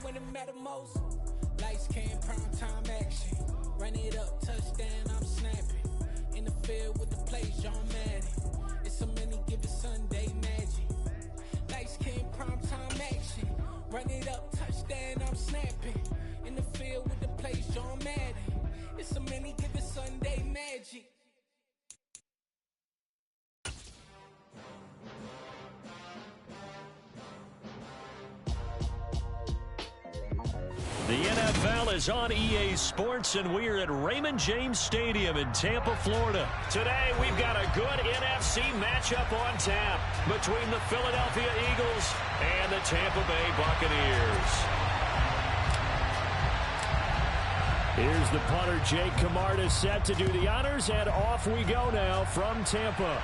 when it matter most. Lights came, prime time action. Run it up, touchdown, I'm snapping. In the field with the plays, John Madden. It's a many given Sunday magic. Lights came, prime time action. Run it up, touchdown, I'm snapping. In the field with the plays, John Madden. It's a many given Sunday magic. The NFL is on EA Sports, and we're at Raymond James Stadium in Tampa, Florida. Today, we've got a good NFC matchup on tap between the Philadelphia Eagles and the Tampa Bay Buccaneers. Here's the punter, Jake Camarda, set to do the honors, and off we go now from Tampa.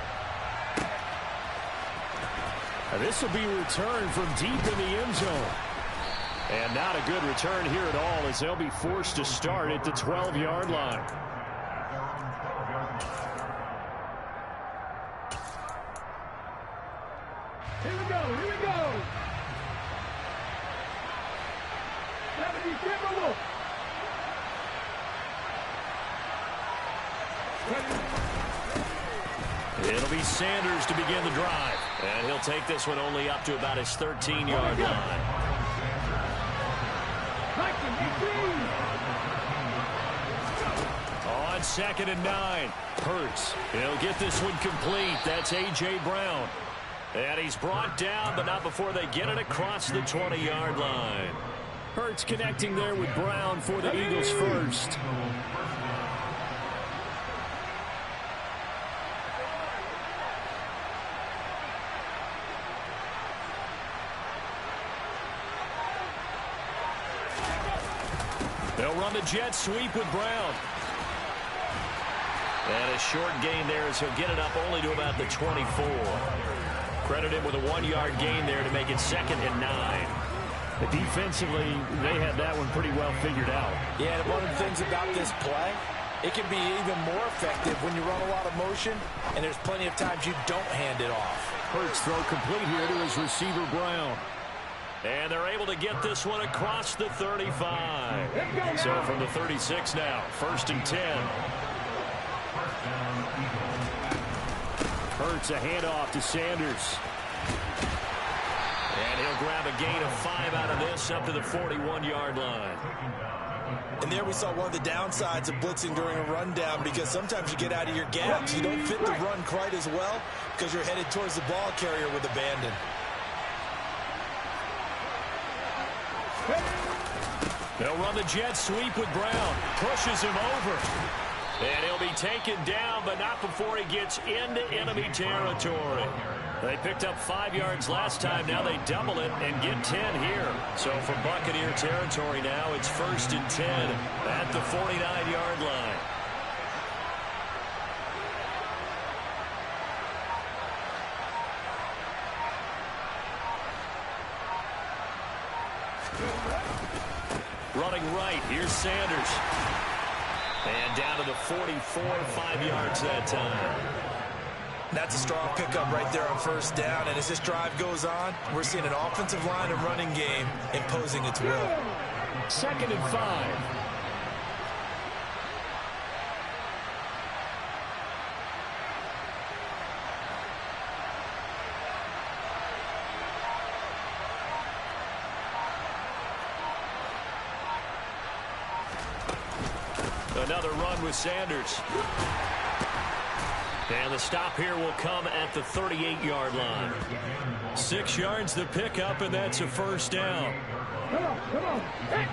This will be returned from deep in the end zone. And not a good return here at all, as they'll be forced to start at the 12-yard line. Here we go, here we go. 70, It'll be Sanders to begin the drive. And he'll take this one only up to about his 13-yard line. On 2nd and 9, Hurts. He'll get this one complete. That's A.J. Brown. And he's brought down, but not before they get it across the 20-yard line. Hurts connecting there with Brown for the Eagles first. They'll run the jet sweep with Brown. And a short gain there as he'll get it up only to about the 24. Credit him with a 1-yard gain there to make it 2nd and 9. But defensively, they had that one pretty well figured out. Yeah, and one of the things about this play, it can be even more effective when you run a lot of motion, and there's plenty of times you don't hand it off. Hurts throw complete here to his receiver, Brown. And they're able to get this one across the 35. So from the 36 now, 1st and 10. Hurts a handoff to Sanders. And he'll grab a gain of 5 out of this up to the 41-yard line. And there we saw one of the downsides of blitzing during a rundown, because sometimes you get out of your gaps. You don't fit the run quite as well because you're headed towards the ball carrier with abandon. They'll run the jet sweep with Brown. Pushes him over. And he'll be taken down, but not before he gets into enemy territory. They picked up 5 yards last time. Now they double it and get 10 here. So from Buccaneer territory now, it's 1st and 10 at the 49-yard line. Running right, here's Sanders. And down to the 44, 5 yards that time. That's a strong pickup right there on 1st down. And as this drive goes on, we're seeing an offensive line and running game imposing its will. 2nd and 5. Another run with Sanders. And the stop here will come at the 38-yard line. 6 yards the pickup, and that's a 1st down. Come on. Hey.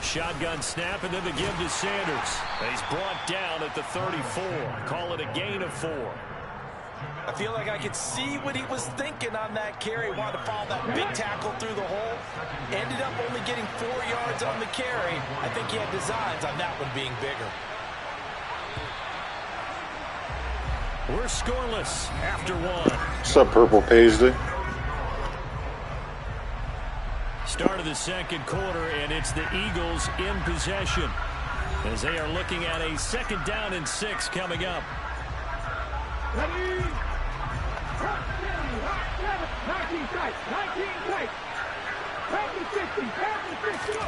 Shotgun snap, and then the give to Sanders. And he's brought down at the 34. Call it a gain of 4. I feel like I could see what he was thinking on that carry. Wanted to follow that big tackle through the hole. Ended up only getting 4 yards on the carry. I think he had designs on that one being bigger. We're scoreless after 1. What's up, Purple Paisley? the second quarter, and it's the Eagles in possession as they are looking at a 2nd down and 6 coming up. Ready? 19 tight. 19 tight. Pass the 50. Pass the 50.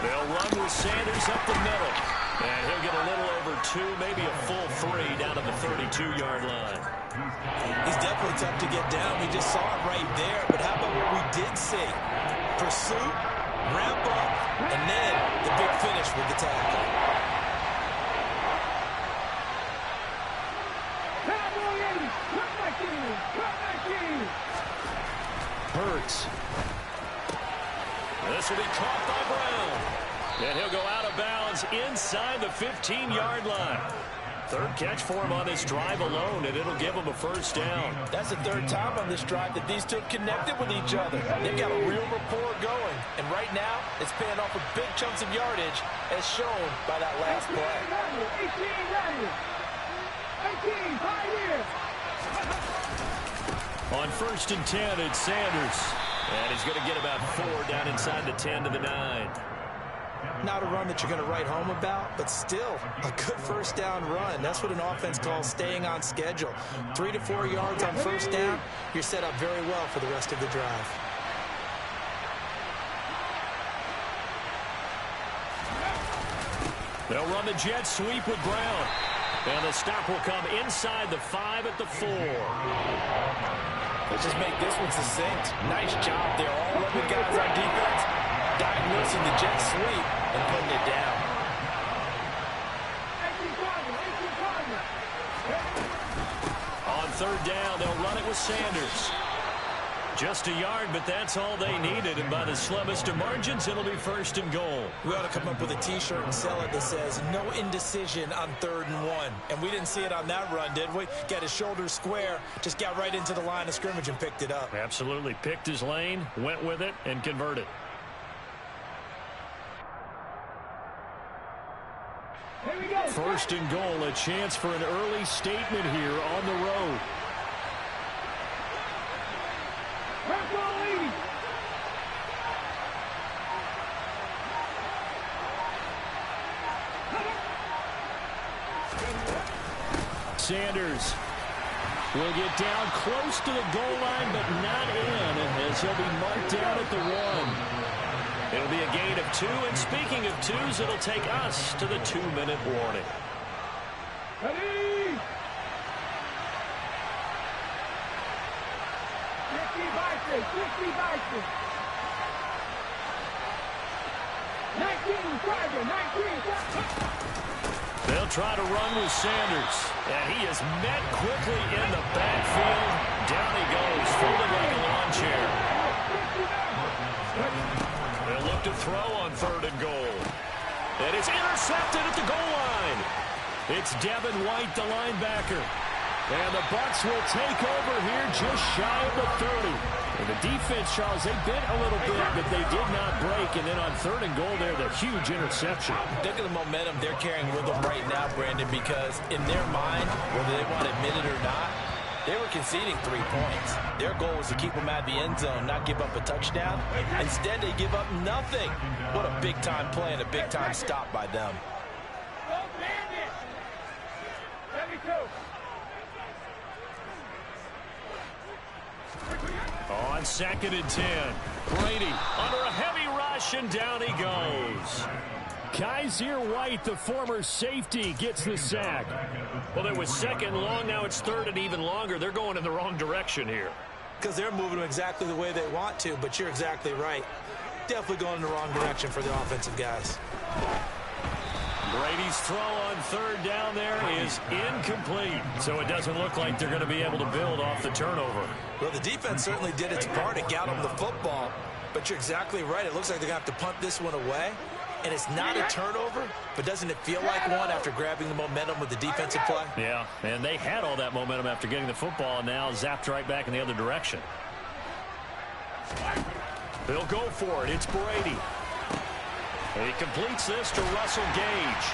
They'll run with Sanders up the middle. And he'll get a little over 2, maybe a full 3 down to the 32-yard line. He's definitely tough to get down. We just saw it right there. But how about what we did see? Pursuit, ramp up, and then the big finish with the tackle. Hurts. This will be caught by Brown. And he'll go out of bounds inside the 15-yard line. 3rd catch for him on this drive alone, and it'll give him a 1st down. That's the 3rd time on this drive that these two connected with each other. They've got a real rapport going. And right now, it's paying off with big chunks of yardage, as shown by that last play. 18, 5 years. On 1st and 10, it's Sanders. And he's going to get about 4 down inside the 10 to the 9. Not a run that you're going to write home about, but still a good 1st down run. That's what an offense calls staying on schedule. 3 to 4 yards on 1st down, you're set up very well for the rest of the drive. They'll run the jet sweep with Brown. And the stop will come inside the 5 at the 4. Let's just make this one succinct. Nice job there. All 11 guys on defense diagnosing the jet sweep and putting it down. On 3rd down, they'll run it with Sanders. Just a yard, but that's all they needed. And by the slimmest of margins, it'll be 1st and goal. We ought to come up with a T-shirt and sell it that says, no indecision on 3rd and 1. And we didn't see it on that run, did we? Got his shoulders square, just got right into the line of scrimmage and picked it up. Absolutely. Picked his lane, went with it, and converted. Here we go. 1st and goal, a chance for an early statement here on the road. Sanders will get down close to the goal line, but not in, as he'll be marked down at the 1. It'll be a gain of 2, and speaking of 2s, it'll take us to the 2-minute warning. Ready? 50 Bison. 19 Tiger, 19. They'll try to run with Sanders, and he is met quickly in the backfield. Down he goes, folded like a lawn chair. They'll look to throw on 3rd and goal. And it's intercepted at the goal line. It's Devin White, the linebacker. And the Bucs will take over here just shy of the 30. And the defense, Charles, they bit a little bit, but they did not break. And then on 3rd and goal there, the huge interception. Look at the momentum they're carrying with them right now, Brandon, because in their mind, whether they want to admit it or not, they were conceding 3 points. Their goal was to keep them out of the end zone, not give up a touchdown. Instead, they give up nothing. What a big-time play and a big-time stop by them. On 2nd and 10, Brady under a heavy rush, and down he goes. Kaiser White, the former safety, gets the sack. Well, there was 2nd and long. Now it's 3rd and even longer. They're going in the wrong direction here. Because they're moving them exactly the way they want to, but you're exactly right. Definitely going in the wrong direction for the offensive guys. Brady's throw on 3rd down there is incomplete. So it doesn't look like they're going to be able to build off the turnover. Well, the defense certainly did its part. It got them the football. But you're exactly right. It looks like they're going to have to punt this one away. And it's not a turnover, but doesn't it feel like one after grabbing the momentum with the defensive play? Yeah, and they had all that momentum after getting the football, and now zapped right back in the other direction. They'll go for it. It's Brady. He completes this to Russell Gage.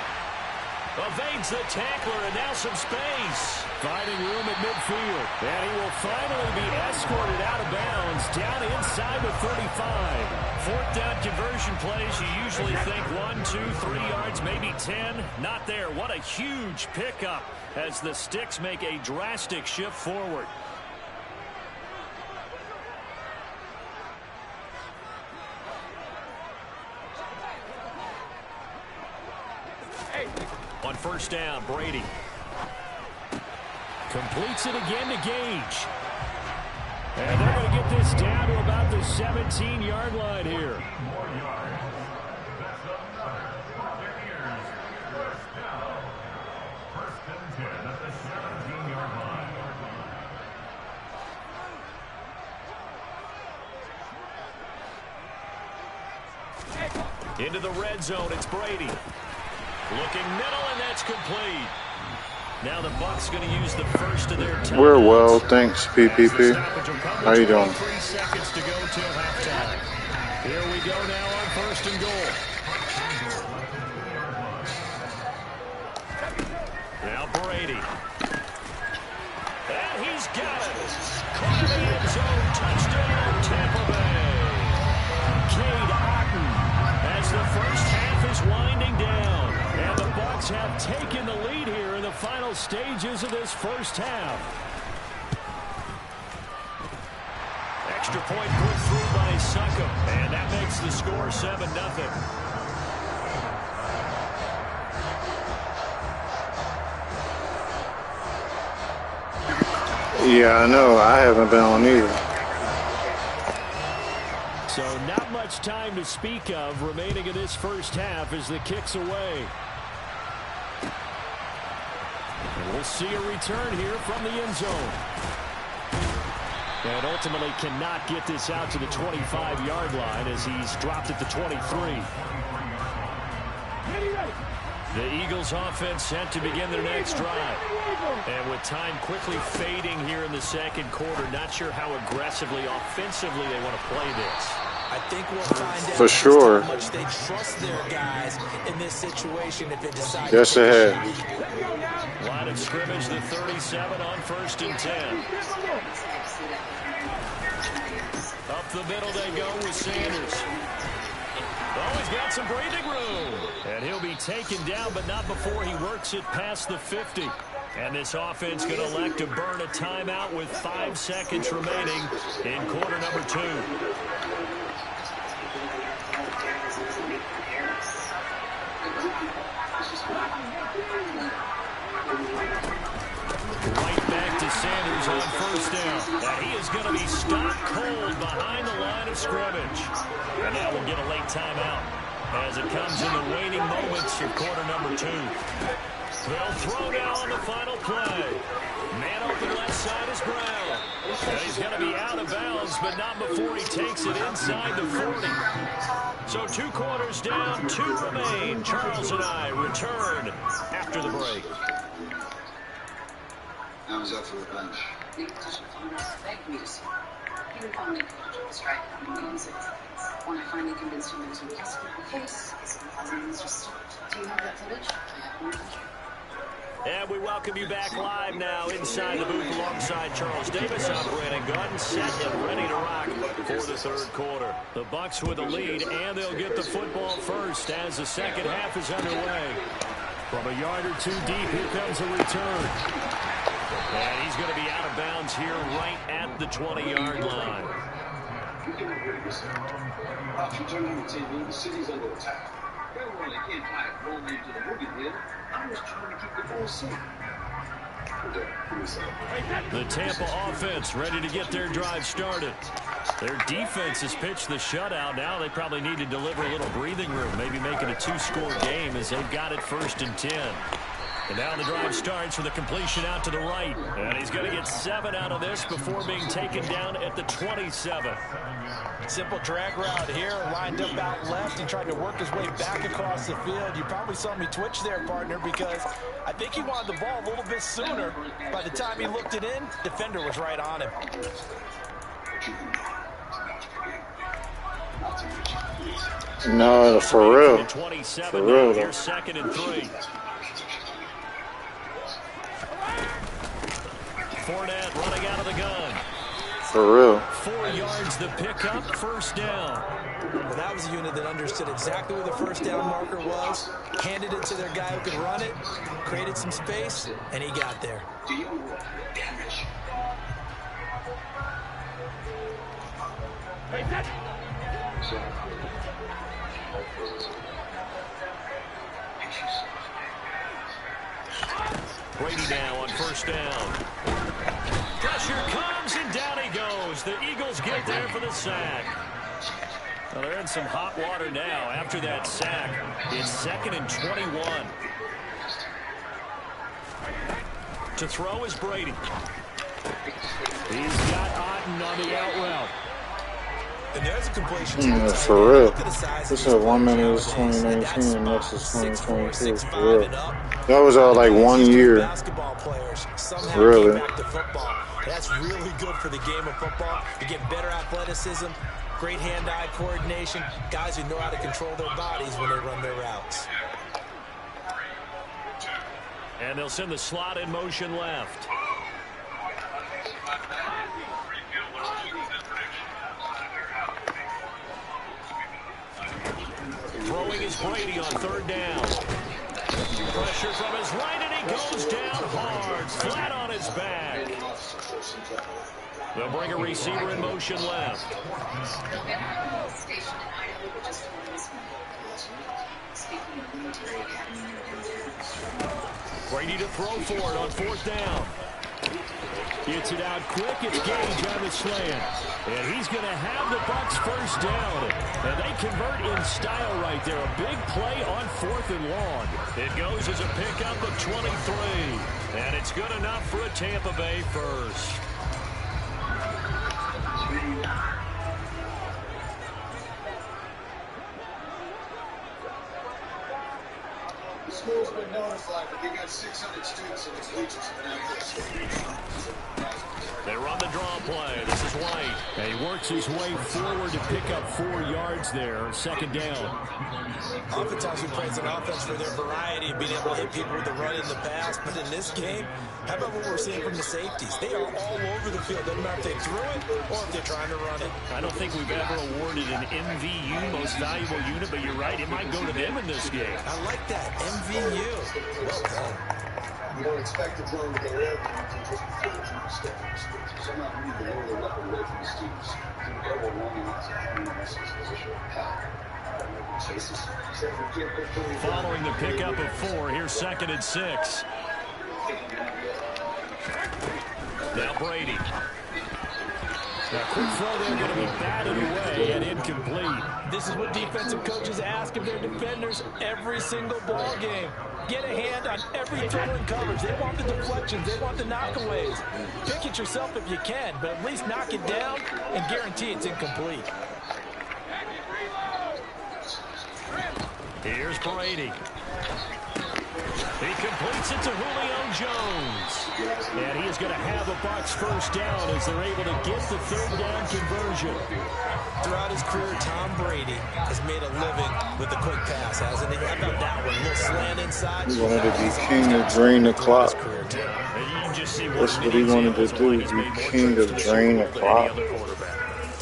Evades the tackler, and now some space. Finding room at midfield. And he will finally be escorted out of bounds down inside the 35. Fourth down conversion plays, you usually think 1, 2, 3 yards, maybe 10. Not there. What a huge pickup as the Sticks make a drastic shift forward. On first down, Brady completes it again to Gage. And they're going to get this down to about the 17-yard line here. Into the red zone, it's Brady. Looking middle, and that's complete. Now the Bucs going to use the first of their timeouts. We're well, thanks, PPP. How you doing? 3 seconds to go till halftime. Here we go now on first and goal. Now Brady. And he's got it. Caught in the end zone. Touchdown, Tampa Bay. Cade Otton as the first half is winding down. And the Bucs have taken the lead here in the final stages of this first half. Extra point put through by Suckham. And that makes the score 7-0. Yeah, I know. I haven't been on either. So not much time to speak of remaining in this first half as the kick's away. And we'll see a return here from the end zone. And ultimately cannot get this out to the 25-yard line as he's dropped at the 23. The Eagles offense set to begin their next drive. And with time quickly fading here in the second quarter, not sure how aggressively, offensively they want to play this. I think we'll find out for sure how much they trust their guys in this situation if they decide yes, to ahead. Line of scrimmage, the 37 on first and 10. Up the middle they go with Sanders. Oh, he's got some breathing room. And he'll be taken down, but not before he works it past the 50. And this offense going to elect to burn a timeout with 5 seconds remaining in quarter number 2. Right back to Sanders on first down. Now he is going to be stopped cold behind the line of scrimmage. And now we'll get a late timeout as it comes in the waning moments of quarter number 2. They'll throw now on the final play. Man open left side is Brown. And he's going to be out of bounds, but not before he takes it inside the 40. So 2 quarters down, 2 remain. Charles and I return after the break. I was up for revenge. The potential farmers begged me to see him. He would finally put a job strike on me in 6 seconds. When I finally convinced him there was no casting on my face, his enthusiasm was just stopped. Do you have that footage? I have more footage. And we welcome you back live now inside the booth alongside Charles Davis. I'm Brandon Gunn, set and ready to rock for the third quarter. The Bucs with a lead, and they'll get the football first as the second half is underway. From a yard or 2 deep, here comes a return. And he's going to be out of bounds here right at the 20-yard line. After turning the TV, the city's under attack. Everyone can't buy a roll into the movie theater. I was trying to keep the ball safe. The Tampa offense ready to get their drive started. Their defense has pitched the shutout. Now they probably need to deliver a little breathing room, maybe make it a 2-score game as they've got it first and 10. And now the drive starts with a completion out to the right. And he's going to get 7 out of this before being taken down at the 27. Simple drag route here, lined up out left and tried to work his way back across the field. You probably saw me twitch there, partner, because I think he wanted the ball a little bit sooner. By the time he looked it in, defender was right on him. No, for real. For real. Though. Second and 3. For real. 4 yards the pickup, first down. Well, that was a unit that understood exactly where the first down marker was, handed it to their guy who could run it, created some space, and he got there. Do you damage? Brady now on first down. Pressure comes, and down he goes. The Eagles get there for the sack. Well, they're in some hot water now after that sack. It's 2nd and 21. To throw is Brady. He's got Otten on the out route. And there's a completion. For real. This is 1 minute is 2019 and next is 2022. For real. That was all like 1 year. Basketball players somehow really. Came back to football. That's really good for the game of football. You get better athleticism, great hand-eye coordination, guys who know how to control their bodies when they run their routes. And they'll send the slot in motion left. Throwing is Brady on 3rd down. Pressure from his right, and he goes down hard, flat on his back. They'll bring a receiver in motion left. Brady to throw for it on 4th down. Gets it out quick. It's Gage on the slant. And he's going to have the Bucs first down. And they convert in style right there. A big play on 4th and long. It goes as a pickup of 23. And it's good enough for a Tampa Bay first. The school's been notified, but they got 600 students in the bleachers. They run the draw play. This is White. And he works his way forward to pick up 4 yards there. 2nd down. Oftentimes we praise an offense for their variety of being able to hit people with the run in the pass. But in this game, how about what we're seeing from the safeties? They are all over the field. Doesn't matter if they threw it or if they're trying to run it. I don't think we've ever awarded an MVU, most valuable unit, but you're right. It might go to them in this game. I like that. MVU. Well done. You don't expect to throw with their air until just before the jump steps. Somehow we need to lower the weapon away from the students. Double running into the position. Following the pickup of 4, here's 2nd and 6. Now Brady. That quick throw there going to be batted away and incomplete. This is what defensive coaches ask of their defenders every single ball game. Get a hand on every throw in coverage. They want the deflections. They want the knockaways. Pick it yourself if you can, but at least knock it down and guarantee it's incomplete. Here's Brady. He completes it to Julio Jones. And he is going to have a Bucs first down as they're able to get the 3rd down conversion. Throughout his career, Tom Brady has made a living with the quick pass, hasn't he? How about that one? A little slant inside. He wanted to be king to drain the clock. That's what he wanted to do, be king to drain the clock.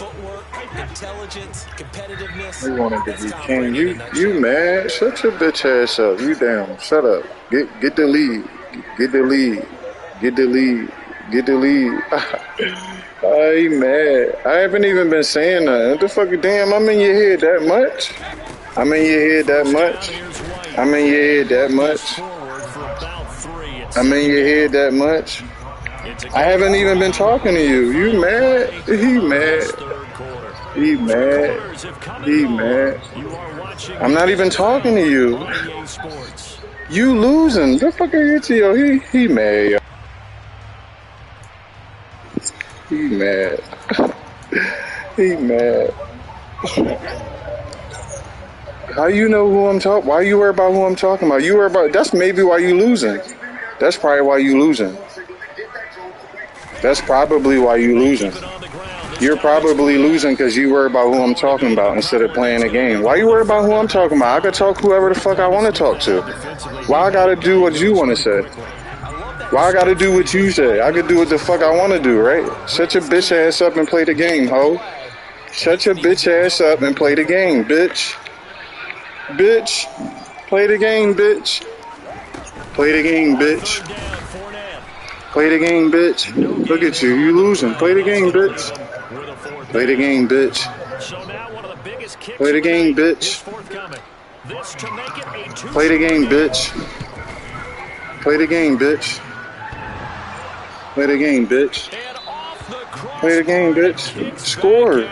Footwork, intelligence, competitiveness. He wanted to be king. You mad? Shut your bitch ass up. You down. Shut up. Get the lead. Get the lead. Get the lead. Get the lead. I ain't mad. I haven't even been saying nothing. What the fuck? Damn, I'm in your head that much? I'm in your head that much? I'm in your head that much? I'm in your head that much? I haven't even been talking to you. You mad? He mad. He mad. He mad. I'm not even talking to you. You losing. The fuck are you to yo? He mad, yo. He mad. He mad. How you know who I'm talking? Why you worry about who I'm talking about? You worry about. That's maybe why you losing. That's probably why you losing. That's probably why you losing. You're probably losing because you worry about who I'm talking about instead of playing the game. Why you worry about who I'm talking about? I can talk whoever the fuck I want to talk to. Why I gotta do what you want to say? I love that Why I gotta do what you say? I could do what the fuck I want to do, right? Shut your bitch ass up and play the game, ho. Shut your bitch ass up and play the game, bitch. Bitch. Play the game, bitch. Play the game, bitch. Play the game, bitch. Look at you. You losing. Play the game, bitch. Play the game, bitch. Play the game, bitch. Play the game, bitch. Play the game, bitch. Play the game, bitch. Play the game, bitch. Score.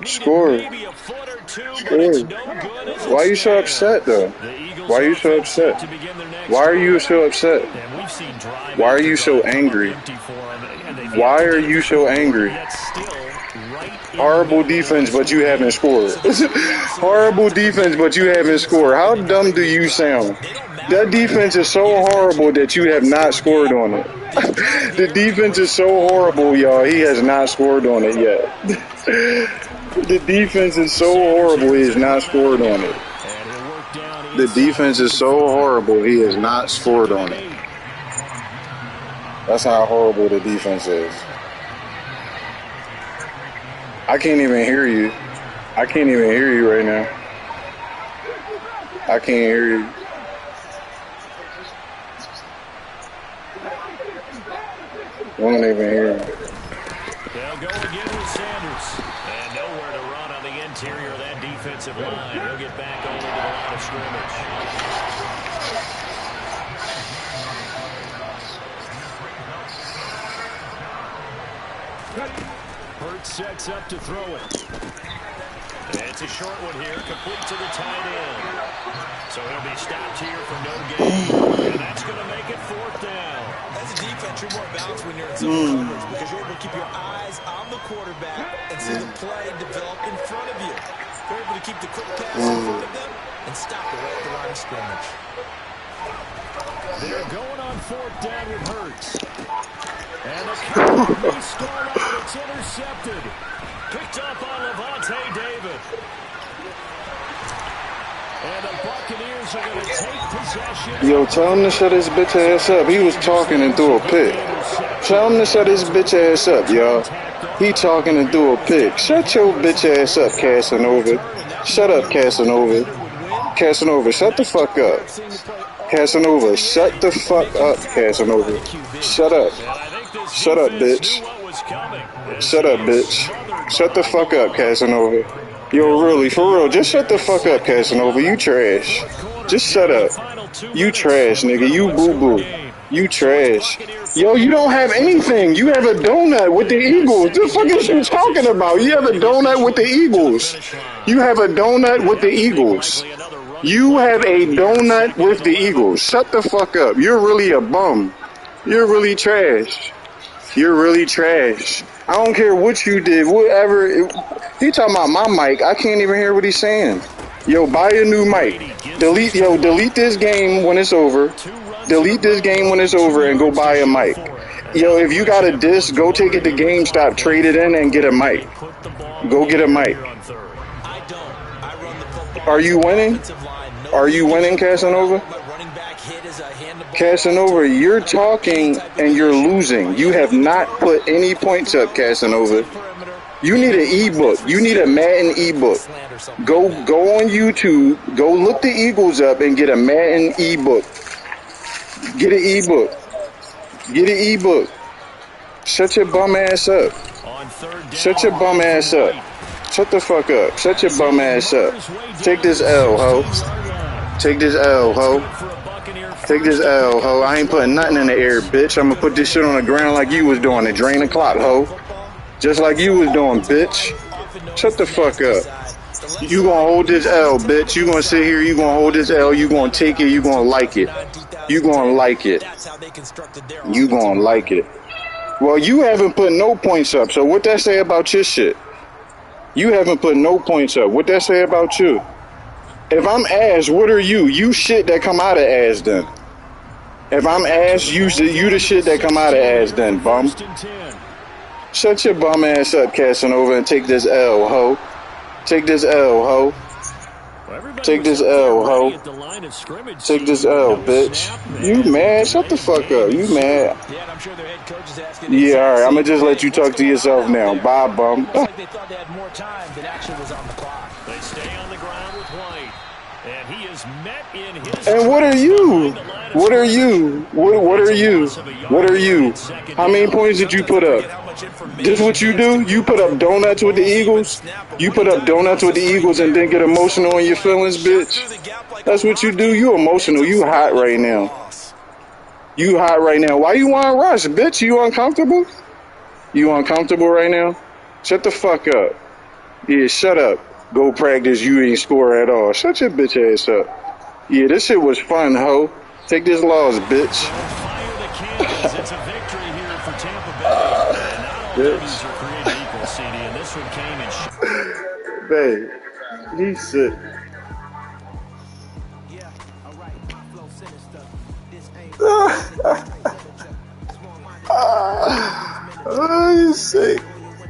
Score. Score. Why are you so upset, though? Why are you so upset? Why are you so upset? Why are you so angry? Why are you so angry? Horrible defense, but you haven't scored. Horrible defense, but you haven't scored. How dumb do you sound? That defense is so horrible that you have not scored on it. The defense is so horrible, y'all. He has not scored on it yet. The defense is so horrible, he has not scored on it. The defense is so horrible, he has not scored on it. That's how horrible the defense is. I can't even hear you. I can't even hear you right now. I can't hear you. I don't even hear you. They'll go again with Sanders. And nowhere to run on the interior of that defensive line. He'll get back over to the line of scrimmage. Hurts sets up to throw it. And it's a short one here, complete to the tight end. So he'll be stopped here for no gain. And that's going to make it 4th down. As a defense, you're more balanced when you're in zone coverage because you're able to keep your eyes on the quarterback and see the play develop in front of you. You're able to keep the quick pass in front of them and stop it right at the line of scrimmage. They're going on 4th down with Hurts. And the count is scored out. It's intercepted. Picked up on Levante David. And the Buccaneers are going to take possession. Yo, tell him to shut his bitch ass up. He was talking and threw a pick. Tell him to shut his bitch ass up, y'all. He talking and threw a pick. Shut your bitch ass up, Casanova. Shut up, Casanova. Casanova, shut the fuck up. Casanova, shut the fuck up, Casanova. Shut up. Shut up, bitch. Shut up, bitch. Shut the fuck up, Casanova. Yo, really, for real, just shut the fuck up, Casanova. You trash. Just shut up. You trash, nigga. You boo-boo. You trash. Yo, you don't have anything. You have a donut with the Eagles. The fuck is you talking about? You have a donut with the Eagles. You have a donut with the Eagles. You have a donut with the Eagles. Shut the fuck up. You're really a bum. You're really trash. You're really trash. I don't care what you did, whatever. He talking about my mic. I can't even hear what he's saying. Yo, buy a new mic. Delete this game when it's over. Delete this game when it's over and go buy a mic. Yo, if you got a disc, go take it to GameStop, trade it in, and get a mic. Go get a mic. Are you winning? Are you winning, Casanova? Casanova, you're talking and you're losing. You have not put any points up, Casanova. You need an ebook. You need a Madden ebook. Go on YouTube. Go look the Eagles up and get a Madden ebook. Get an ebook. Get an ebook. Shut your bum ass up. Shut your bum ass up. Shut the fuck up. Shut your bum ass up. Take this L, ho. Take this L, ho. Take this L, ho. I ain't putting nothing in the air, bitch. I'm gonna put this shit on the ground like you was doing and drain the clock, ho. Just like you was doing, bitch. Shut the fuck up. You gonna hold this L, bitch. You gonna sit here, you gonna hold this L, you gonna take it, you gonna like it. You gonna like it. You gonna like it. Well, you haven't put no points up, so what that say about your shit? You haven't put no points up. What that say about you? If I'm ass, what are you? You shit that come out of ass then. If I'm ass, you the shit that come out of ass then, bum. Shut your bum ass up, Casanova, and take this L, ho. Take this L, ho. Take this L, ho. Take this L, bitch. You mad? Shut the fuck up. You mad? Yeah, and I'm sure their head coach is asking. Yeah, all right. I'm gonna just let you talk to yourself now. Bye, bum. Almost like they thought they had more time than actually was on the clock. They stay on the ground with White. And he is met in his. And what are you? What are you? What are you? What are you? How many points did you put up? This what you do? You put up donuts with the Eagles? You put up donuts with the Eagles and then get emotional in your feelings, bitch? That's what you do? You emotional. You hot right now. You hot right now. Why you want to rush, bitch? You uncomfortable? You uncomfortable right now? Shut the fuck up. Yeah, shut up. Go practice, you ain't score at all. Shut your bitch ass up. Yeah, this shit was fun, ho. Take this loss, bitch. It's a victory here for Tampa Bay. And not all wins are created equal, CD, and this one came in. Babe, he's sick. Oh, he's sick.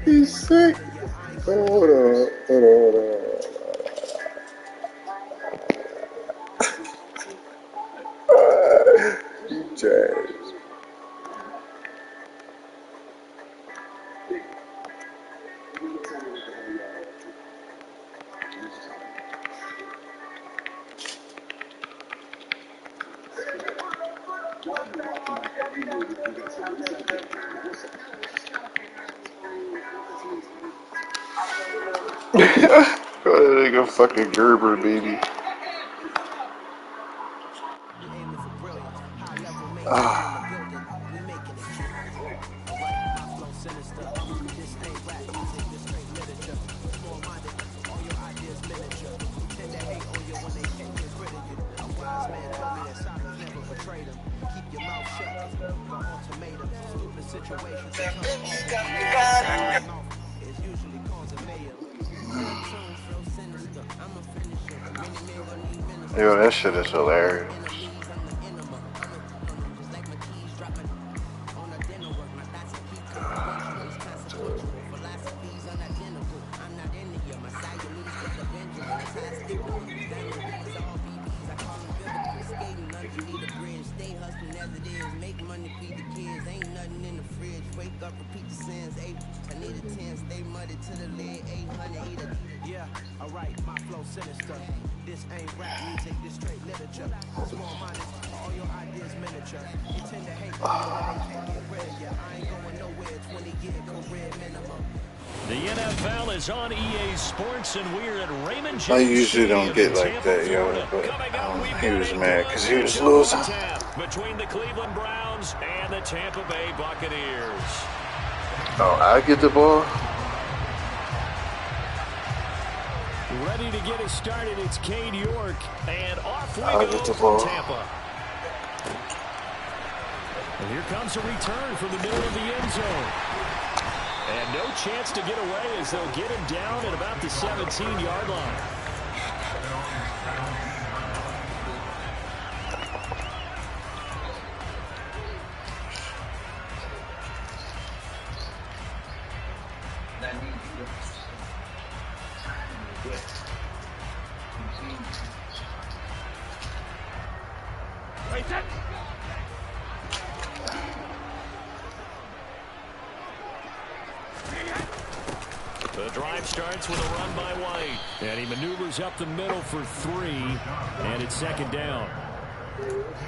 He's sick. Hold on. You jazz. Oh, that nigga fucking Gerber, baby. Yo, that shit is hilarious. The NFL is on EA Sports, and we're at Raymond James. I usually don't get like that, yo, but he was mad because he was losing. Between the Cleveland Browns and the Tampa Bay Buccaneers. Oh, I get the ball? Ready to get us started, it's Cade York, and off we get go the ball. from Tampa. And here comes a return from the middle of the end zone. And no chance to get away as they'll get him down at about the 17-yard line. The drive starts with a run by White. And he maneuvers up the middle for 3. And it's second down.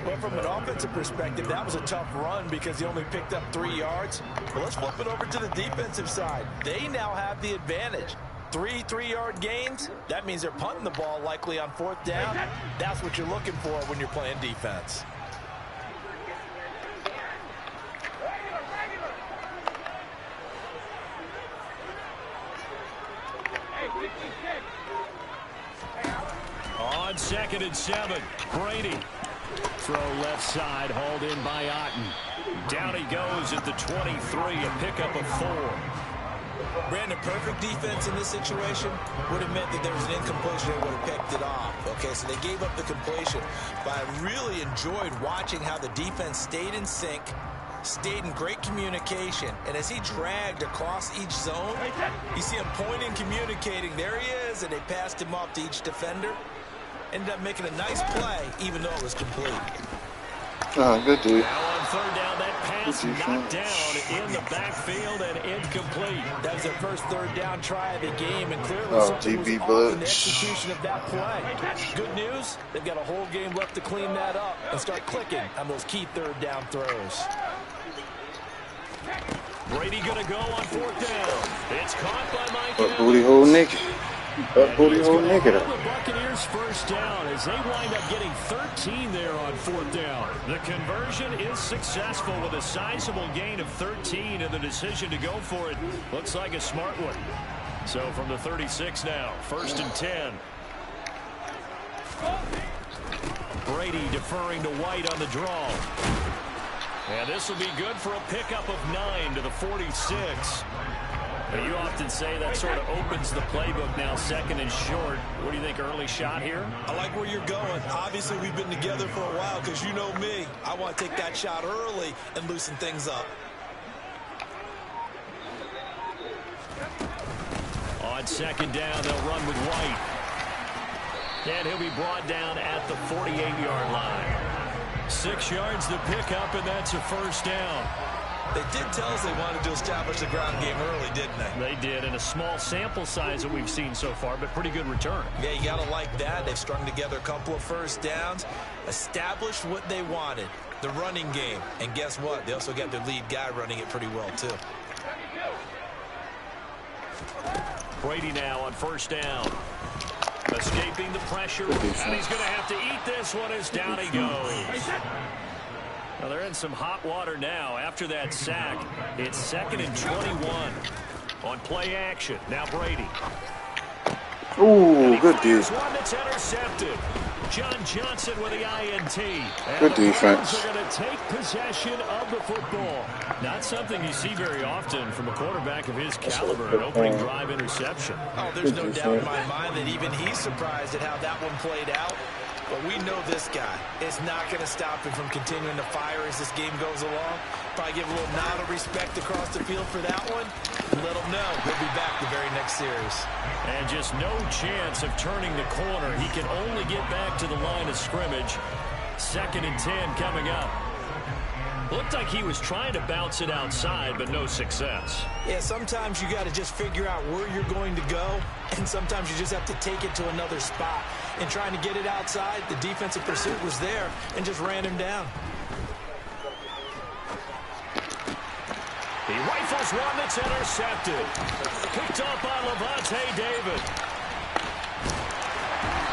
Well, from an offensive perspective, that was a tough run because he only picked up 3 yards. But let's flip it over to the defensive side. They now have the advantage. 3 3-yard gains. That means they're punting the ball likely on 4th down. That's what you're looking for when you're playing defense. On 2nd and 7, Brady. Throw left side, hauled in by Otten. Down he goes at the 23, a pickup of 4. Brandon, perfect defense in this situation would have meant that there was an incompletion. They would have picked it off. Okay, so they gave up the completion. But I really enjoyed watching how the defense stayed in sync, stayed in great communication, and as he dragged across each zone, you see him pointing, communicating. There he is, and they passed him off to each defender. Ended up making a nice play, even though it was complete. Oh, good dude. Now on third down, that pass knocked down in the backfield and incomplete. That was their first third down try of the game, and clearly something was DB off in the Bucs. execution of that play. Good news, they've got a whole game left to clean that up and start clicking on those key third down throws. Brady going to go on fourth down. It's caught by Mike. Booty hole naked. Booty hole naked. The Buccaneers first down as they wind up getting 13 there on fourth down. The conversion is successful with a sizable gain of 13, and the decision to go for it looks like a smart one. So from the 36 now, first and 10. Brady deferring to White on the draw. And this will be good for a pickup of 9 to the 46. You often say that sort of opens the playbook now, second and short. What do you think, early shot here? I like where you're going. Obviously, we've been together for a while because you know me. I want to take that shot early and loosen things up. On second down, they'll run with White. And he'll be brought down at the 48-yard line. 6 yards to pick up, and that's a first down. They did tell us they wanted to establish the ground game early, didn't they? They did, in a small sample size that we've seen so far, but pretty good return. Yeah, you got to like that. They've strung together a couple of first downs, established what they wanted, the running game. And guess what? They also got their lead guy running it pretty well, too. Brady now on first down. Escaping the pressure, and he's going to have to eat this one as down he goes. Well, they're in some hot water now after that sack. It's second and 21 on play action. Now Brady. Ooh, good dude. One that's intercepted. John Johnson with the INT. And good defense. The Bucs are going to take possession of the football. Not something you see very often from a quarterback of his caliber, an opening drive interception. Oh, there's no doubt in my mind that even he's surprised at how that one played out. But we know this guy is not going to stop him from continuing to fire as this game goes along. Probably give a little nod of respect across the field for that one. And let him know he'll be back the very next series. And just no chance of turning the corner. He can only get back to the line of scrimmage. Second and 10 coming up. Looked like he was trying to bounce it outside, but no success. Yeah, sometimes you got to just figure out where you're going to go, and sometimes you just have to take it to another spot. And trying to get it outside, the defensive pursuit was there and just ran him down. He rifles one that's intercepted. Picked off by Levante David.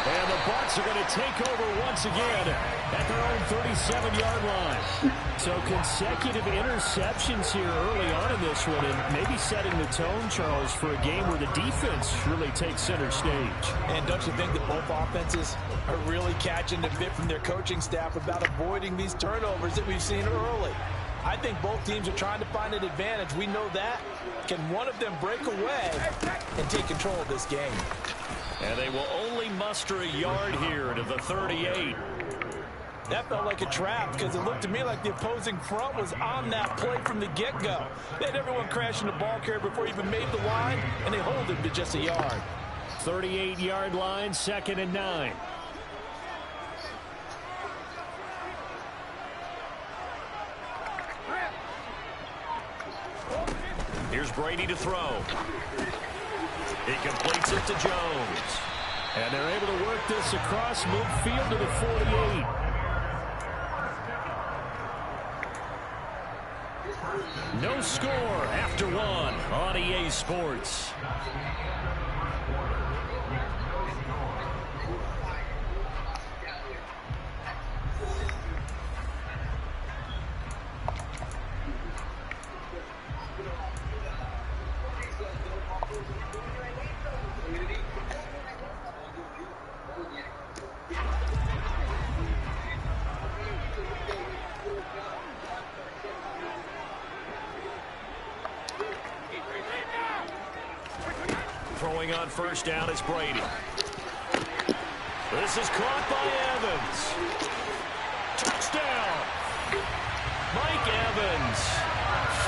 And the Bucs are going to take over once again at their own 37-yard line. So consecutive interceptions here early on in this one, and maybe setting the tone, Charles, for a game where the defense really takes center stage. And don't you think that both offenses are really catching the bit from their coaching staff about avoiding these turnovers that we've seen early? I think both teams are trying to find an advantage. We know that. Can one of them break away and take control of this game? And they will only muster a yard here to the 38. That felt like a trap because it looked to me like the opposing front was on that play from the get-go. They had everyone crashing the ball carrier before he even made the line, and they hold him to just a yard. 38-yard line, second and 9. Here's Brady to throw. He completes it to Jones. And they're able to work this across midfield to the 48. No score after one on EA Sports. Throwing on first down is Brady. This is caught by Evans. Touchdown! Mike Evans,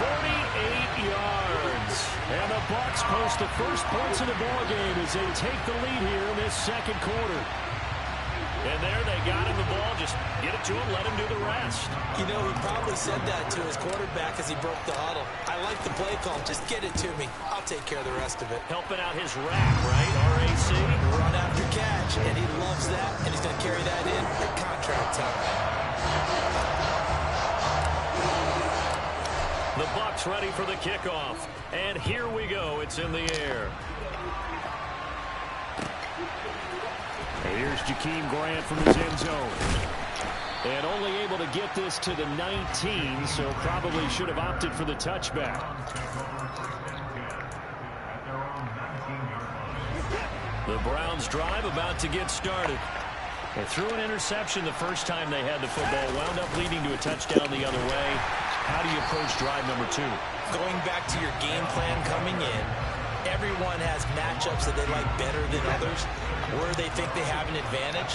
48 yards. And the Bucs post the first points of the ball game as they take the lead here in this second quarter. And there they got him the ball. Just get it to him, let him do the rest. You know, he probably said that to his quarterback as he broke the huddle. I like the play call. Just get it to me. I'll take care of the rest of it. Helping out his rack, right? RAC. Run after catch, and he loves that, and he's going to carry that in at contract time. The Bucs ready for the kickoff. And here we go. It's in the air. Here's Jakeem Grant from his end zone. And only able to get this to the 19, so probably should have opted for the touchback. The Browns drive about to get started. They threw an interception the first time they had the football, wound up leading to a touchdown the other way. How do you approach drive number 2? Going back to your game plan coming in, everyone has matchups that they like better than others, where they think they have an advantage.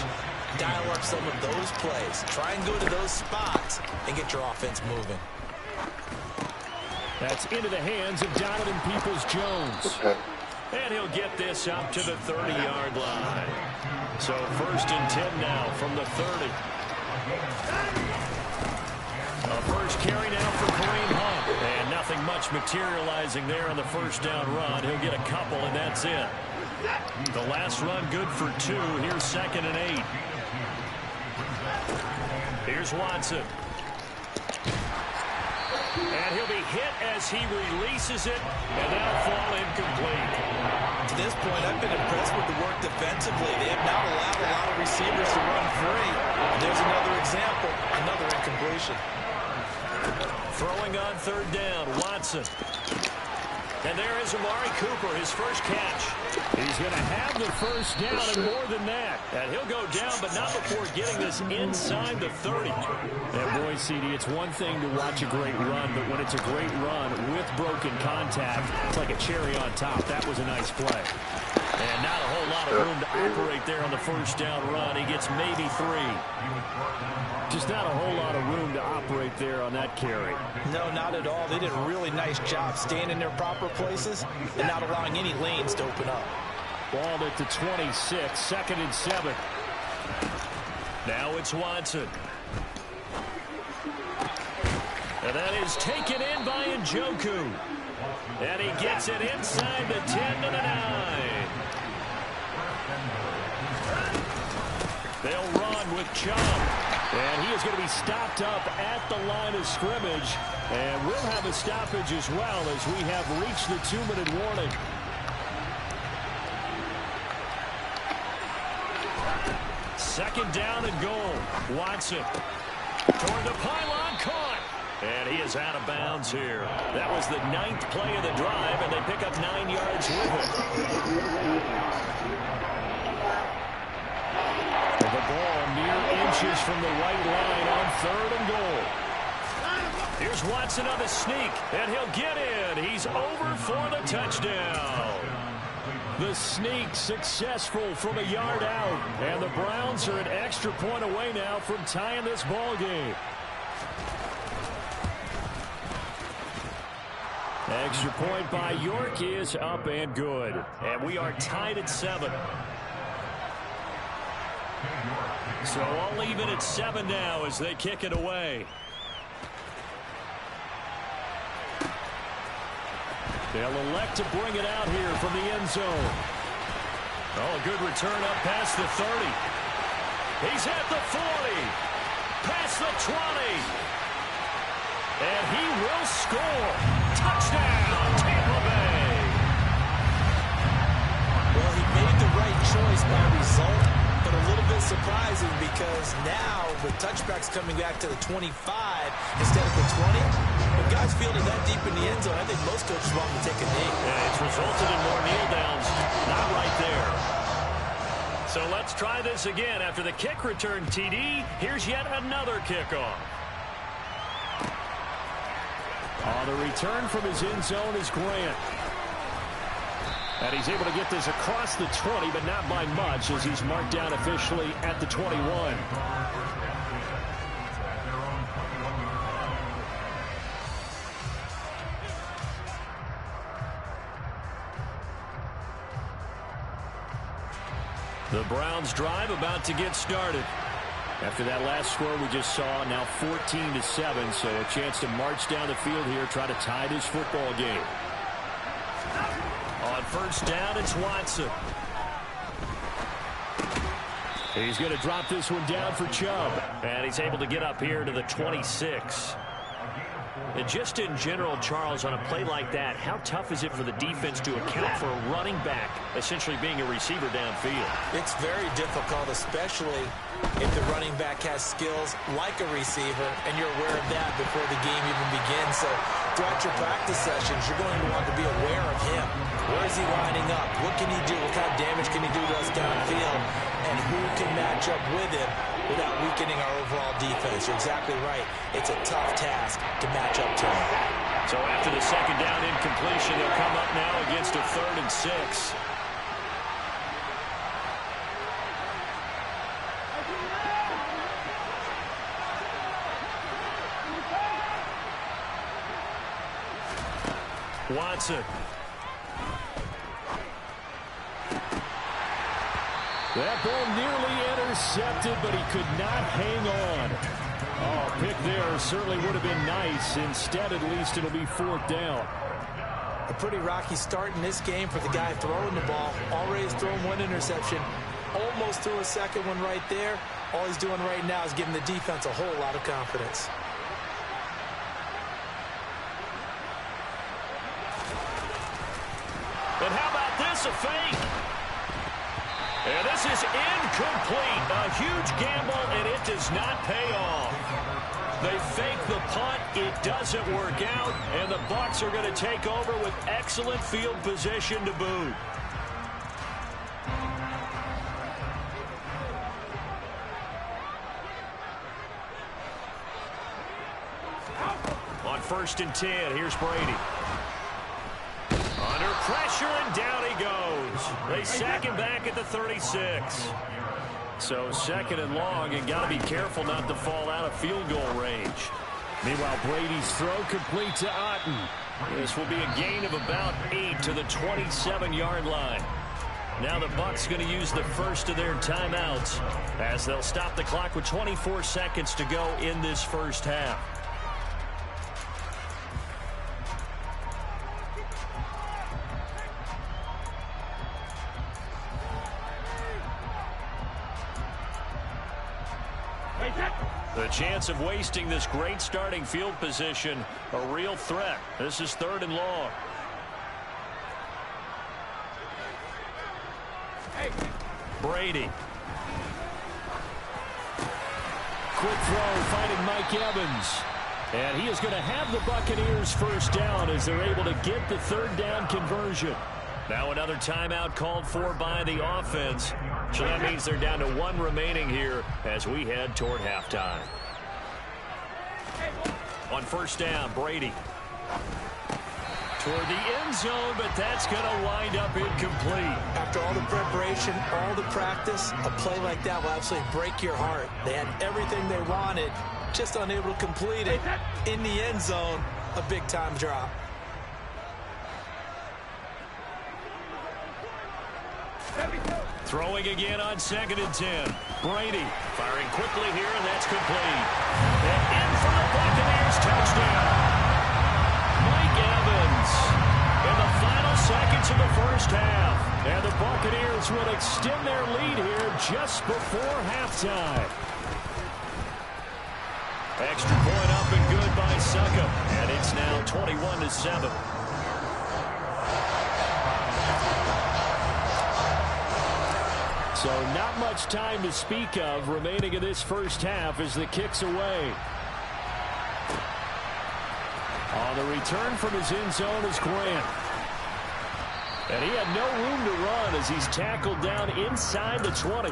Dial up some of those plays. Try and go to those spots and get your offense moving. That's into the hands of Donovan Peoples-Jones. And he'll get this up to the 30-yard line. So 1st and 10 now from the 30. A first carry now for Kareem Hunt. And nothing much materializing there on the first down run. He'll get a couple, and that's it. The last run good for 2. Here's 2nd and 8. Here's Watson. And he'll be hit as he releases it, and that'll fall incomplete. To this point, I've been impressed with the work defensively. They have not allowed a lot of receivers to run free. And there's another example, another incompletion. Throwing on 3rd down, Watson. And there is Amari Cooper, his first catch. He's going to have the first down and more than that. And he'll go down, but not before getting this inside the 30. And boy, CD, it's one thing to watch a great run, but when it's a great run with broken contact, it's like a cherry on top. That was a nice play. And not a whole lot of room to operate there on the first down run. He gets maybe 3. Just not a whole lot of room to operate there on that carry. No, not at all. They did a really nice job staying in their proper places and not allowing any lanes to open up. Ball at the 26, 2nd and 7. Now it's Watson. And that is taken in by Njoku. And he gets it inside the 10 to the 9. They'll run with Chubb. And he is going to be stopped up at the line of scrimmage. And we'll have a stoppage as well as we have reached the 2-minute warning. Second down and goal. Watson toward the pylon, caught. And he is out of bounds here. That was the 9th play of the drive, and they pick up 9 yards with it. The ball mere inches from the right line on 3rd and goal. Here's Watson on the sneak, and he'll get in. He's over for the touchdown. The sneak successful from a yard out, and the Browns are an extra point away now from tying this ball game. Extra point by York is up and good, and we are tied at 7. So I'll leave it at 7 now as they kick it away. They'll elect to bring it out here from the end zone. Oh, a good return up past the 30. He's at the 40. Past the 20. And he will score. Touchdown, Tampa Bay. Well, he made the right choice by result, but a little bit surprising because now with touchbacks coming back to the 25 instead of the 20, when guys fielded that deep in the end zone, I think most coaches want them to take a knee. Yeah, it's resulted in more kneel downs. Not right there. So let's try this again. After the kick return, TD, here's yet another kickoff. On the return from his end zone is Grant. And he's able to get this across the 20, but not by much as he's marked down officially at the 21. The Browns drive about to get started. After that last score we just saw, now 14-7, so a chance to march down the field here, try to tie this football game. On first down, it's Watson. He's going to drop this one down for Chubb. And he's able to get up here to the 26. And just in general, Charles, on a play like that, how tough is it for the defense to account for a running back essentially being a receiver downfield? It's very difficult, especially if the running back has skills like a receiver, and you're aware of that before the game even begins. So throughout your practice sessions, you're going to want to be aware of him. Where is he lining up? What can he do? What kind of damage can he do to us downfield? And who can match up with him without weakening our overall defense? You're exactly right. It's a tough task to match up to him. So after the second down incompletion, they'll come up now against a 3rd and 6. Watson. That ball nearly intercepted, but he could not hang on. Oh, pick there certainly would have been nice. Instead, at least it'll be 4th down. A pretty rocky start in this game for the guy throwing the ball. Already has thrown 1 interception. Almost threw a second one right there. All he's doing right now is giving the defense a whole lot of confidence. And how about this, a fake? And this is incomplete. A huge gamble, and it does not pay off. They fake the punt. It doesn't work out, and the Bucs are going to take over with excellent field position to boot. On 1st and 10, here's Brady. Under pressure, and down he goes. They sack him back at the 36. So 2nd and long, and got to be careful not to fall out of field goal range. Meanwhile, Brady's throw complete to Otten. This will be a gain of about 8 to the 27-yard line. Now the Bucs going to use the first of their timeouts as they'll stop the clock with 24 seconds to go in this first half. The chance of wasting this great starting field position, a real threat. This is 3rd and long. Brady. Quick throw, finding Mike Evans. And he is going to have the Buccaneers first down as they're able to get the 3rd down conversion. Now another timeout called for by the offense. So that means they're down to 1 remaining here as we head toward halftime. On first down, Brady. Toward the end zone, but that's going to wind up incomplete. After all the preparation, all the practice, a play like that will absolutely break your heart. They had everything they wanted, just unable to complete it. In the end zone, a big-time drop. Throwing again on 2nd and 10. Brady firing quickly here, and that's complete. And in for the Buccaneers, touchdown. Mike Evans in the final seconds of the first half. And the Buccaneers will extend their lead here just before halftime. Extra point up and good by Succop. And it's now 21-7. So not much time to speak of remaining in this first half as the kick's away. On the return from his end zone is Grant. And he had no room to run as he's tackled down inside the 20.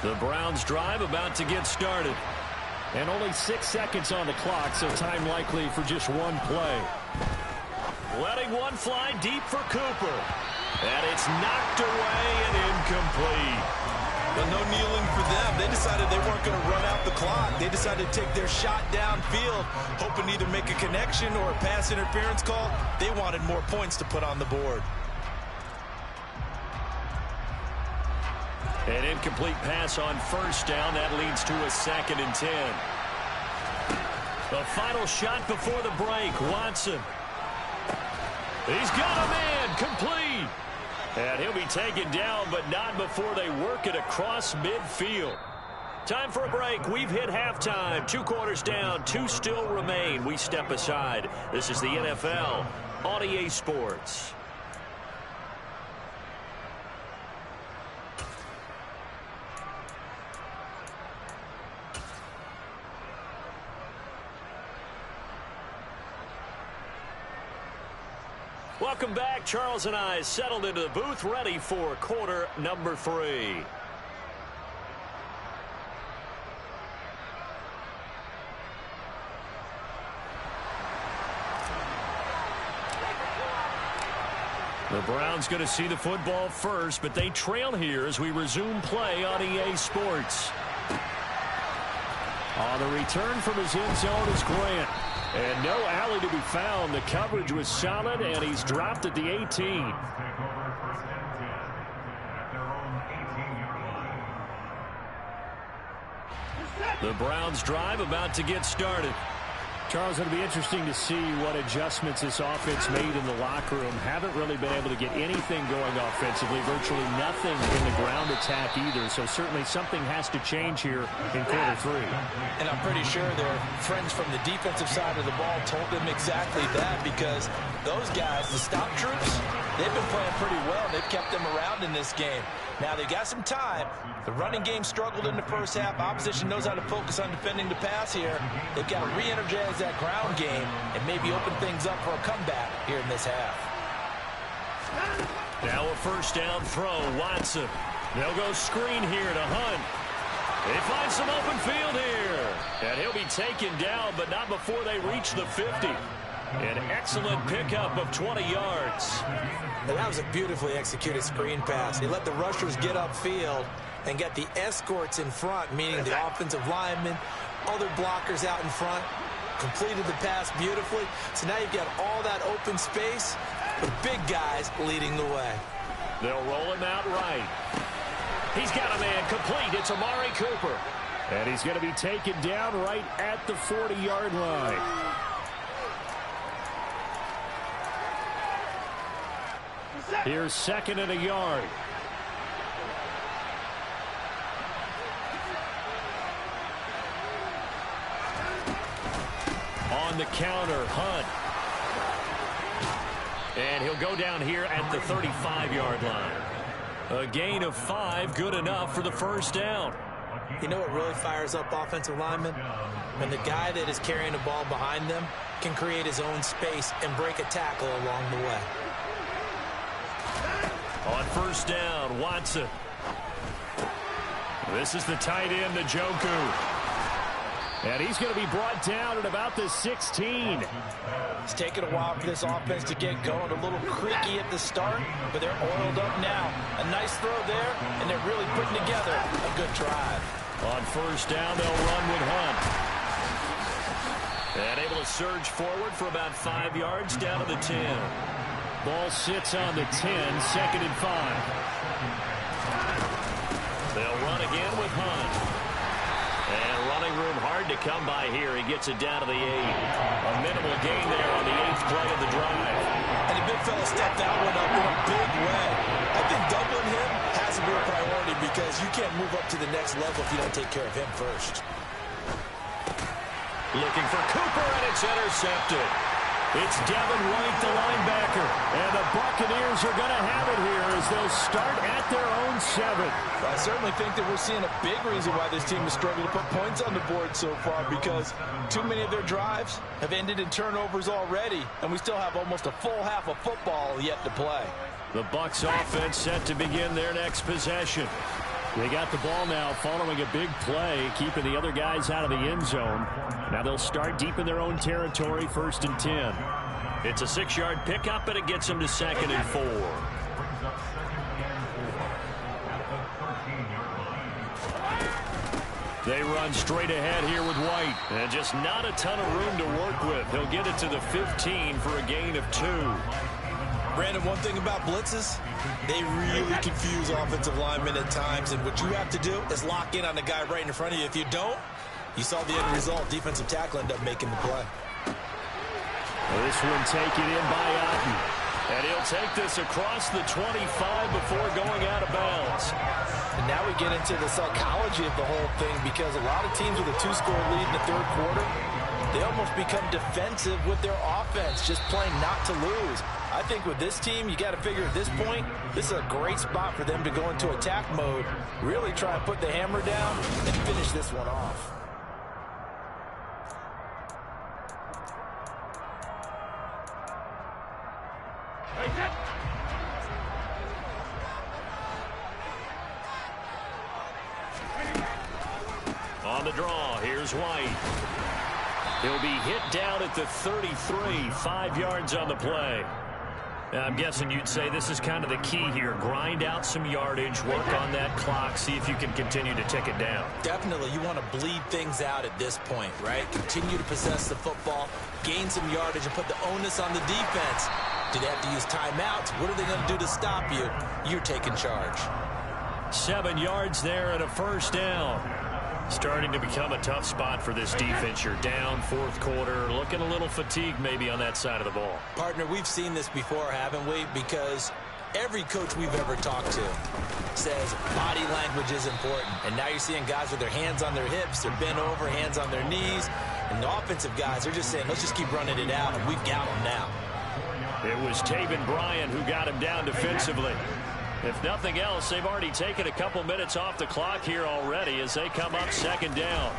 The Browns drive about to get started. And only 6 seconds on the clock, so time likely for just one play. Letting one fly deep for Cooper. And it's knocked away and incomplete. Well, no kneeling for them. They decided they weren't going to run out the clock. They decided to take their shot downfield, hoping to either make a connection or a pass interference call. They wanted more points to put on the board. An incomplete pass on first down. That leads to a 2nd and 10. The final shot before the break. Watson. He's got a man. Complete. And he'll be taken down, but not before they work it across midfield. Time for a break. We've hit halftime. 2 quarters down. 2 still remain. We step aside. This is the NFL on EA Sports. Welcome back. Charles and I settled into the booth, ready for quarter number 3. The Browns going to see the football first, but they trail here as we resume play on EA Sports. On the return from his end zone is Grant. And no alley to be found. The coverage was solid, and he's dropped at the 18. The Browns drive about to get started. Charles, it'll be interesting to see what adjustments this offense made in the locker room. Haven't really been able to get anything going offensively. Virtually nothing in the ground attack either. So certainly something has to change here in quarter 3. And I'm pretty sure their friends from the defensive side of the ball told them exactly that, because those guys, the stop troops, they've been playing pretty well. They've kept them around in this game. Now they got some time. The running game struggled in the first half. Opposition knows how to focus on defending the pass here. They've got to re-energize that ground game and maybe open things up for a comeback here in this half. Now a first down throw. Watson. They'll go screen here to Hunt. They find some open field here. And he'll be taken down, but not before they reach the 50. An excellent pickup of 20 yards. And that was a beautifully executed screen pass. He let the rushers get upfield and get the escorts in front, meaning the offensive linemen, other blockers out in front, completed the pass beautifully. So now you've got all that open space with big guys leading the way. They'll roll him out right. He's got a man complete. It's Amari Cooper. And he's going to be taken down right at the 40-yard line. Here's 2nd and a yard. On the counter, Hunt. And he'll go down here at the 35-yard line. A gain of 5, good enough for the first down. You know what really fires up offensive linemen? When the guy that is carrying the ball behind them can create his own space and break a tackle along the way. On first down, Watson. This is the tight end, Njoku. And he's going to be brought down at about the 16. It's taken a while for this offense to get going. A little creaky at the start, but they're oiled up now. A nice throw there, and they're really putting together a good drive. On first down, they'll run with Hunt. And able to surge forward for about 5 yards down to the 10. Ball sits on the 10, 2nd and 5. They'll run again with Hunt. And running room hard to come by here. He gets it down to the 8. A minimal gain there on the 8th play of the drive. And the big fella stepped that one up in a big way. I think doubling him has to be a priority, because you can't move up to the next level if you don't take care of him first. Looking for Cooper, and it's intercepted. It's Devin White, the linebacker. And the Buccaneers are going to have it here as they'll start at their own 7. I certainly think that we're seeing a big reason why this team has struggled to put points on the board so far, because too many of their drives have ended in turnovers already, and we still have almost a full half of football yet to play. The Bucs offense set to begin their next possession. They got the ball now following a big play, keeping the other guys out of the end zone. Now they'll start deep in their own territory, 1st and 10. It's a 6-yard pickup, and it gets them to 2nd and 4. They run straight ahead here with White. And just not a ton of room to work with. He'll get it to the 15 for a gain of 2. Brandon, one thing about blitzes, they really confuse offensive linemen at times. And what you have to do is lock in on the guy right in front of you. If you don't, you saw the end result. Defensive tackle end up making the play. This one taken in by Otten. And he'll take this across the 25 before going out of bounds. And now we get into the psychology of the whole thing, because a lot of teams with a 2-score lead in the third quarter, they almost become defensive with their offense, just playing not to lose. I think with this team, you got to figure at this point, this is a great spot for them to go into attack mode, really try and put the hammer down and finish this one off. On the draw, here's White. He'll be hit down at the 33, 5 yards on the play. Now, I'm guessing you'd say this is kind of the key here. Grind out some yardage, work on that clock, see if you can continue to tick it down. Definitely, you want to bleed things out at this point, right? Continue to possess the football, gain some yardage, and put the onus on the defense. Do they have to use timeouts? What are they going to do to stop you? You're taking charge. 7 yards there and a first down. Starting to become a tough spot for this defense. You're down fourth quarter, looking a little fatigued maybe on that side of the ball. Partner, we've seen this before, haven't we? Because every coach we've ever talked to says body language is important. And now you're seeing guys with their hands on their hips, they're bent over, hands on their knees. And the offensive guys are just saying, let's just keep running it out, and we've got them now. It was Taven Bryan who got him down defensively. If nothing else, they've already taken a couple minutes off the clock here already as they come up second down.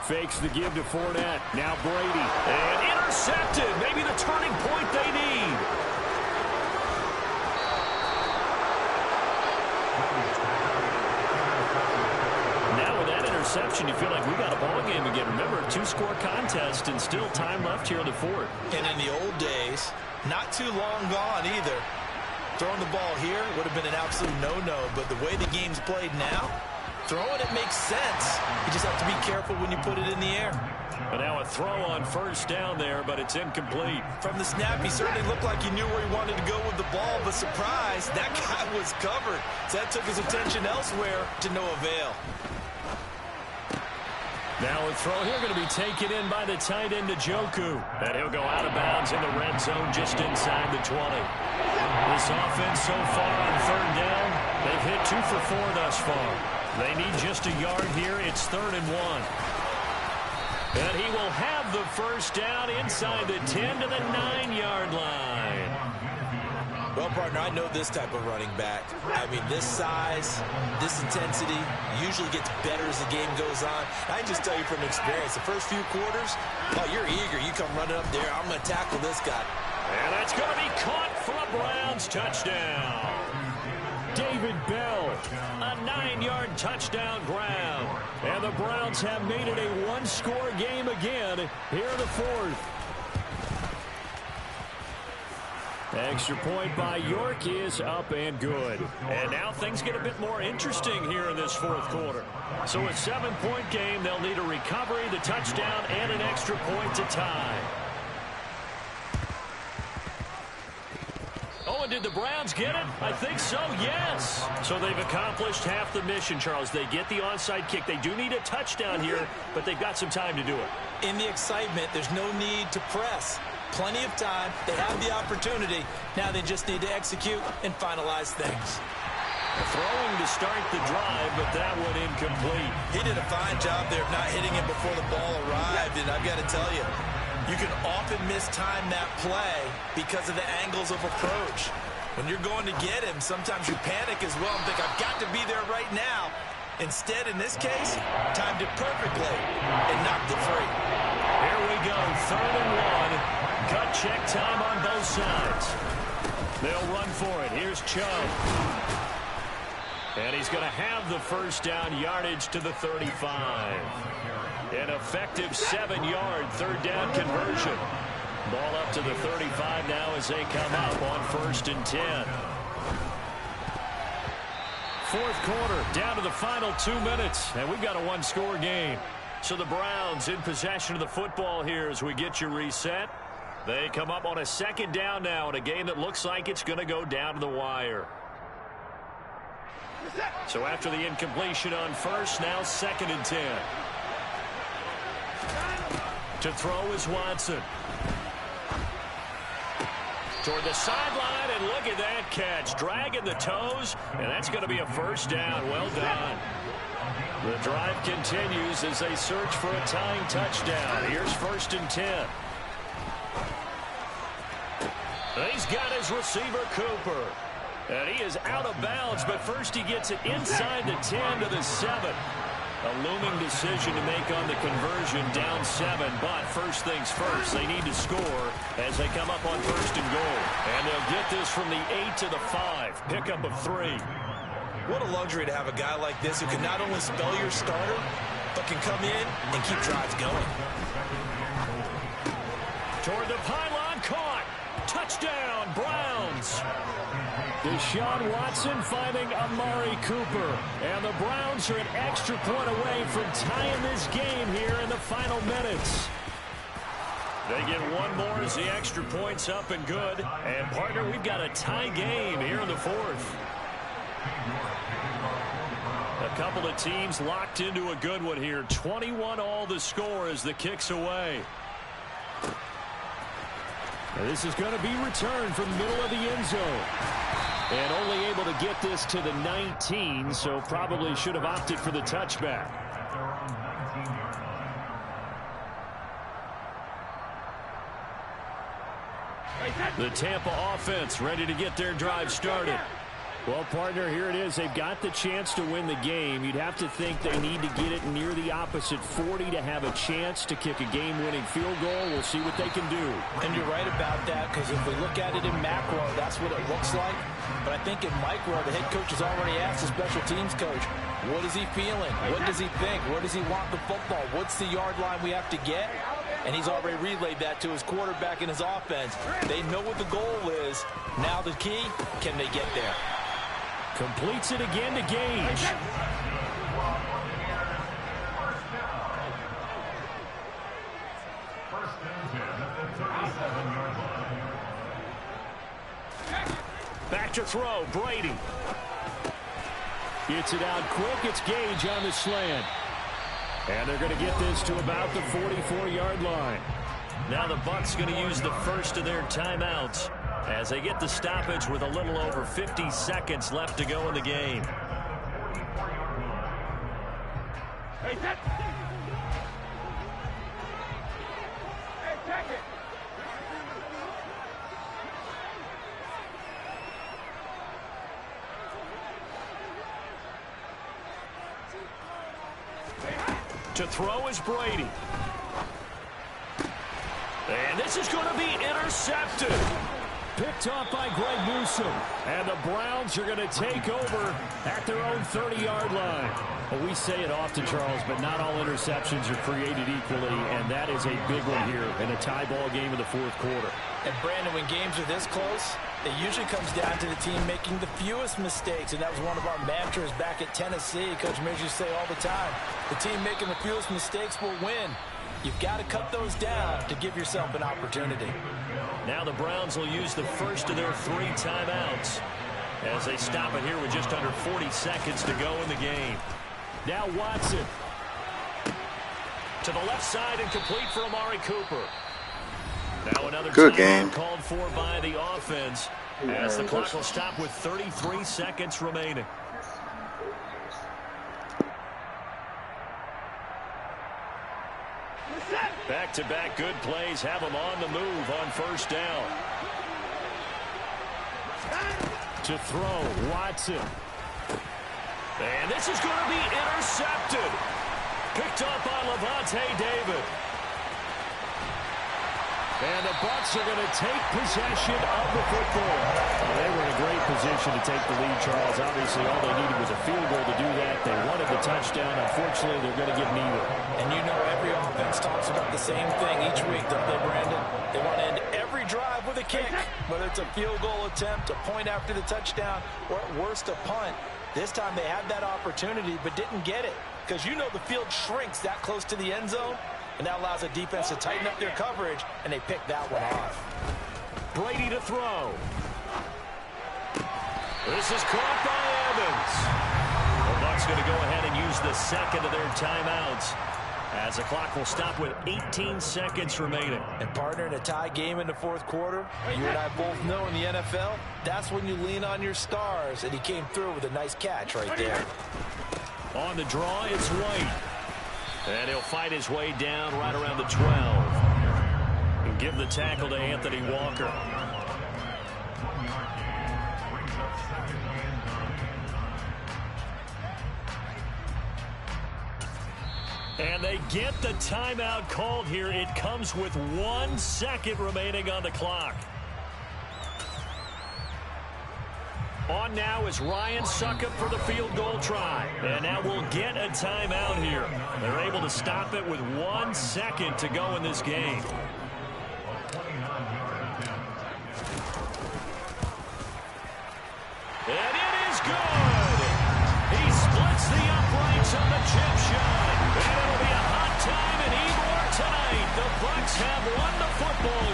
Fakes the give to Fournette. Now Brady. And intercepted. Maybe the turning point they need. Now with that interception, you feel like we got a ball game again. Remember, a 2-score contest and still time left here in the fourth. And in the old days, not too long gone either, throwing the ball here would have been an absolute no-no, but the way the game's played now, throwing it makes sense. You just have to be careful when you put it in the air. But now a throw on first down there, but it's incomplete. From the snap, he certainly looked like he knew where he wanted to go with the ball, but surprise, that guy was covered. So that took his attention elsewhere to no avail. Now a throw here going to be taken in by the tight end Njoku. And he'll go out of bounds in the red zone just inside the 20. This offense so far on third down, they've hit 2 for 4 thus far. They need just a yard here. It's 3rd and 1. And he will have the first down inside the 10 to the 9-yard line. Well, partner, I know this type of running back. I mean, this size, this intensity usually gets better as the game goes on. I can just tell you from experience, the first few quarters, oh, you're eager. You come running up there, I'm going to tackle this guy. And that's going to be caught for a Browns touchdown. David Bell, a 9-yard touchdown grab. And the Browns have made it a 1-score game again here in the fourth. Extra point by York is up and good. And now things get a bit more interesting here in this fourth quarter. So a 7-point game, they'll need a recovery, the touchdown, and an extra point to tie. Oh, and did the Browns get it? I think so, yes. So they've accomplished half the mission, Charles. They get the onside kick. They do need a touchdown here, but they've got some time to do it. In the excitement, there's no need to press. Plenty of time. They have the opportunity. Now they just need to execute and finalize things. Throwing to start the drive, but that one incomplete. He did a fine job there of not hitting it before the ball arrived, and I've got to tell you, you can often mistime that play because of the angles of approach. When you're going to get him, sometimes you panic as well and think, I've got to be there right now. Instead, in this case, timed it perfectly and knocked it free. Here we go, 3rd and 1. Gut check time on both sides. They'll run for it. Here's Chubb. And he's going to have the first down, yardage to the 35. An effective 7-yard third down conversion. Ball up to the 35 now as they come up on 1st and 10. fourth quarter, down to the final 2 minutes, and we've got a one-score game. So the Browns in possession of the football here as we get you reset. They come up on a second down now in a game that looks like it's going to go down to the wire. So after the incompletion on first, now 2nd and 10. To throw is Watson. Toward the sideline, and look at that catch. Dragging the toes, and that's going to be a first down. Well done. The drive continues as they search for a tying touchdown. Here's 1st and 10. He's got his receiver, Cooper. And he is out of bounds, but first he gets it inside the 10 to the 7. A looming decision to make on the conversion, down 7. But first things first, they need to score as they come up on 1st and goal. And they'll get this from the 8 to the 5. Pickup of 3. What a luxury to have a guy like this who can not only spell your starter, but can come in and keep drives going. Toward the pylon, caught. Touchdown, Browns. Deshaun Watson finding Amari Cooper. And the Browns are an extra point away from tying this game here in the final minutes. They get one more as the extra point's up and good. And, partner, we've got a tie game here in the fourth. A couple of teams locked into a good one here. 21-all the score as the kick's away. Now this is going to be returned from the middle of the end zone. And only able to get this to the 19, so probably should have opted for the touchback. The Tampa offense ready to get their drive started. Well, partner, here it is. They've got the chance to win the game. You'd have to think they need to get it near the opposite 40 to have a chance to kick a game-winning field goal. We'll see what they can do. And you're right about that, because if we look at it in macro, that's what it looks like. But I think in micro, the head coach has already asked the special teams coach, what is he feeling? What does he think? Where does he want the football? What's the yard line we have to get? And he's already relayed that to his quarterback and his offense. They know what the goal is. Now the key, can they get there? Completes it again to Gage. Back to throw, Brady. Gets it out quick. It's Gage on the slant. And they're going to get this to about the 44-yard line. Now the Bucs going to use the first of their timeouts as they get the stoppage with a little over 50 seconds left to go in the game. Hey, set. Hey, check it. To throw is Brady. And this is going to be intercepted. Picked off by Greg Newsome. And the Browns are going to take over at their own 30-yard line. Well, we say it often, Charles, but not all interceptions are created equally, and that is a big one here in a tie ball game in the fourth quarter. And, Brandon, when games are this close, it usually comes down to the team making the fewest mistakes, and that was one of our mantras back at Tennessee. Coach Mears used to say all the time, the team making the fewest mistakes will win. You've got to cut those down to give yourself an opportunity. Now the Browns will use the first of their 3 timeouts as they stop it here with just under 40 seconds to go in the game. Now Watson to the left side and complete for Amari Cooper. Now another good timeout game called for by the offense as the clock will stop with 33 seconds remaining. Back-to-back good plays have them on the move on first down. To throw, Watson. And this is going to be intercepted. Picked up by Levante David. And the Bucs are going to take possession of the football. Well, they were in a great position to take the lead, Charles. Obviously, all they needed was a field goal to do that. They wanted the touchdown. Unfortunately, they're going to get neither. And you know every offense talks about the same thing each week, don't they, Brandon? They want to end every drive with a kick, whether it's a field goal attempt, a point after the touchdown, or at worst a punt. This time they had that opportunity but didn't get it, because you know the field shrinks that close to the end zone, and that allows the defense to tighten up their coverage, and they pick that one off. Brady to throw. This is caught by Evans. The Bucs going to go ahead and use the second of their timeouts, as the clock will stop with 18 seconds remaining. And partner, in a tie game in the fourth quarter, you and I both know in the NFL, that's when you lean on your stars, and he came through with a nice catch right there. On the draw, it's White. And he'll fight his way down right around the 12. And give the tackle to Anthony Walker. And they get the timeout called here. It comes with 1 second remaining on the clock. On now is Ryan Succop for the field goal try. And now we'll get a timeout here. They're able to stop it with 1 second to go in this game. And it is good. He splits the uprights on the chip shot. And it'll be a hot time in Ybor tonight. The Bucs have won the football game.